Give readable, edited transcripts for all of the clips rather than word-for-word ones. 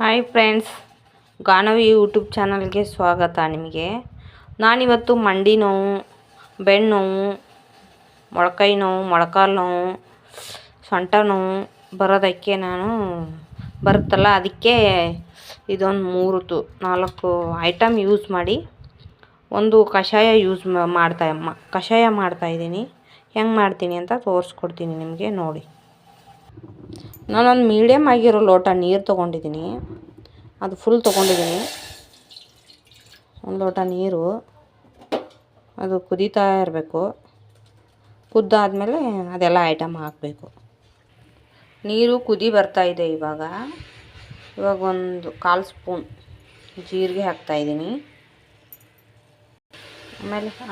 Hi friends, Ganavi YouTube ಚಾನಲ್ಗೆ ಸ್ವಾಗತ. ನಿಮಗೆ ನಾನಿವತ್ತು ಮಂಡಿ ನೋವು, ಬೆನ್ನು ನೋವು, ಮೊಳಕೈ ನೋವು, ಮೊಳಕಾಲು ನೋವು, ಸೊಂಟ ನೋವು ಬರೋದಕ್ಕೆ ಬರುತ್ತಲ್ಲ, ಅದಕ್ಕೆ ಇದೊಂದು 3-4 ಐಟಮ್ ಯೂಸ್ ಮಾಡಿ ಒಂದು ಕಷಾಯ ಕಷಾಯ ಮಾಡ್ತಾಯಿದ್ದೀನಿ. ಹೆಂಗೆ ಮಾಡ್ತೀನಿ ಅಂತ ತೋರಿಸ್ಕೊಡ್ತೀನಿ ನಿಮಗೆ. ನೋಡಿ, ನಾನೊಂದು ಮೀಡಿಯಮ್ ಆಗಿರೋ ಲೋಟ ನೀರು ತೊಗೊಂಡಿದ್ದೀನಿ. ಅದು ಫುಲ್ ತೊಗೊಂಡಿದ್ದೀನಿ. ಒಂದು ಲೋಟ ನೀರು, ಅದು ಕುದೀತಾ ಇರಬೇಕು. ಕುದ್ದಾದಮೇಲೆ ಅದೆಲ್ಲ ಐಟಮ್ ಹಾಕಬೇಕು. ನೀರು ಕುದಿ ಬರ್ತಾಯಿದೆ. ಇವಾಗ ಒಂದು 1/4 ಸ್ಪೂನ್ ಜೀರಿಗೆ ಹಾಕ್ತಾಯಿದ್ದೀನಿ.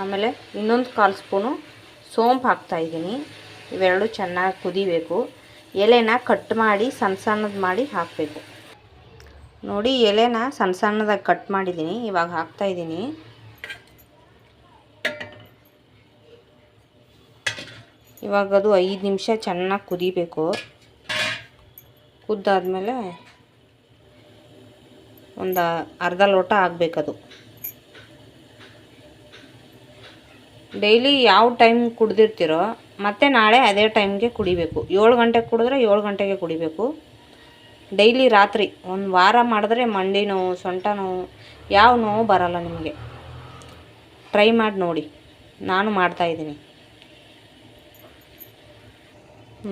ಆಮೇಲೆ ಇನ್ನೊಂದು 1/4 ಸ್ಪೂನು ಸೋಂಪು ಹಾಕ್ತಾಯಿದ್ದೀನಿ. ಇವೆರಡು ಚೆನ್ನಾಗಿ ಕುದಿಬೇಕು. ಎಲೆನ ಕಟ್ ಮಾಡಿ ಸಣ್ಣ ಸಣ್ಣದು ಮಾಡಿ ಹಾಕಬೇಕು. ನೋಡಿ, ಎಲೆನ ಸಣ್ಣ ಸಣ್ಣದಾಗಿ ಕಟ್ ಮಾಡಿದ್ದೀನಿ. ಇವಾಗ ಹಾಕ್ತಾಯಿದ್ದೀನಿ. ಇವಾಗ ಅದು 5 ನಿಮಿಷ ಚೆನ್ನಾಗಿ ಕುದಿಬೇಕು. ಕುದ್ದಾದ್ಮೇಲೆ ಒಂದು ಅರ್ಧ ಲೋಟ ಆಗಬೇಕದು. ಡೈಲಿ ಯಾವ ಟೈಮ್ ಕುಡ್ದಿರ್ತೀರೋ ಮತ್ತು ನಾಳೆ ಅದೇ ಟೈಮ್ಗೆ ಕುಡಿಬೇಕು. 7 ಗಂಟೆಗೆ ಕುಡಿದ್ರೆ 7 ಗಂಟೆಗೆ ಕುಡಿಬೇಕು. ಡೈಲಿ ರಾತ್ರಿ ಒಂದು ವಾರ ಮಾಡಿದ್ರೆ ಮಂಡಿ ನೋವು, ಸೊಂಟ ನೋವು, ಯಾವ ನೋವು ಬರಲ್ಲ ನಿಮಗೆ. ಟ್ರೈ ಮಾಡಿ ನೋಡಿ. ನಾನು ಮಾಡ್ತಾಯಿದ್ದೀನಿ.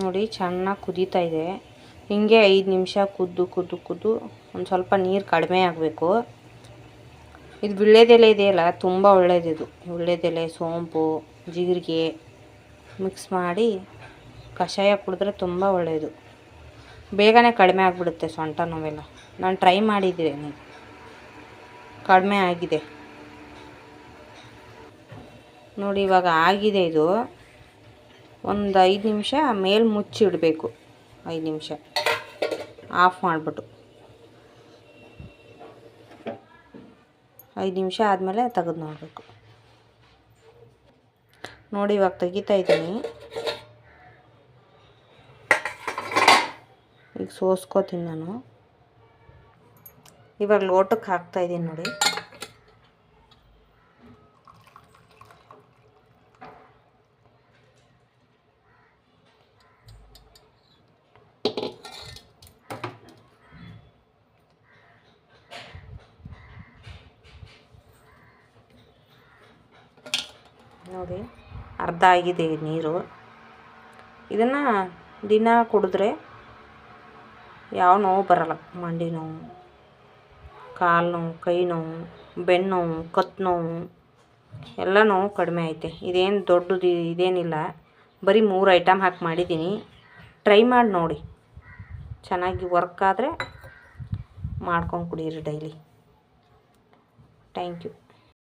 ನೋಡಿ, ಚೆನ್ನಾಗಿ ಕುದೀತಾ ಇದೆ. ಹೀಗೆ 5 ನಿಮಿಷ ಕುದ್ದು ಒಂದು ಸ್ವಲ್ಪ ನೀರು ಕಡಿಮೆ ಆಗಬೇಕು. ಇದು ವೀಳ್ಯದೆಲೆ ಇದೆಯಲ್ಲ, ತುಂಬ ಒಳ್ಳೆಯದಿದು. ವೀಳ್ಯದೆಲೆ, ಸೋಂಪು, ಜೀರಿಗೆ ಮಿಕ್ಸ್ ಮಾಡಿ ಕಷಾಯ ಕುಡಿದ್ರೆ ತುಂಬ ಒಳ್ಳೆಯದು. ಬೇಗನೆ ಕಡಿಮೆ ಆಗಿಬಿಡುತ್ತೆ ಸೊಂಟ ನೋವೆಲ್ಲ. ನಾನು ಟ್ರೈ ಮಾಡಿದ್ದೀನಿ, ಕಡಿಮೆ ಆಗಿದೆ. ನೋಡಿ, ಇವಾಗ ಆಗಿದೆ. ಇದು ಒಂದು 5 ನಿಮಿಷ ಮೇಲೆ ಮುಚ್ಚಿಡಬೇಕು. 5 ನಿಮಿಷ ಆಫ್ ಮಾಡಿಬಿಟ್ಟು 5 ನಿಮಿಷ ಆದಮೇಲೆ ತೆಗೆದು ನೋಡಬೇಕು. ನೋಡಿ, ಇವಾಗ ತೆಗಿತಾ ಇದ್ದೀನಿ. ಈಗ ಸೋಸ್ಕೋತೀನಿ ನಾನು. ಇವಾಗ ಲೋಟಕ್ಕೆ ಹಾಕ್ತಾಯಿದ್ದೀನಿ. ನೋಡಿ, ನೋಡಿ ಅರ್ಧ ಆಗಿದೆ ನೀರು. ಇದನ್ನು ದಿನ ಕುಡಿದ್ರೆ ಯಾವ ನೋವು ಬರಲ್ಲ. ಮಂಡಿ ನೋವು, ಕಾಲು ನೋವು, ಕೈ ನೋವು, ಬೆನ್ನು ನೋವು, ಕತ್ತು ನೋವು ಎಲ್ಲ ನೋವು ಕಡಿಮೆ ಐತೆ. ಇದೇನು ದೊಡ್ಡದು ಇದೇನಿಲ್ಲ. ಬರೀ 3 ಐಟಮ್ ಹಾಕಿ ಮಾಡಿದ್ದೀನಿ. ಟ್ರೈ ಮಾಡಿ ನೋಡಿ. ಚೆನ್ನಾಗಿ ವರ್ಕ್ ಆದರೆ ಮಾಡ್ಕೊಂಡು ಕುಡೀರಿ ಡೈಲಿ. Thank you.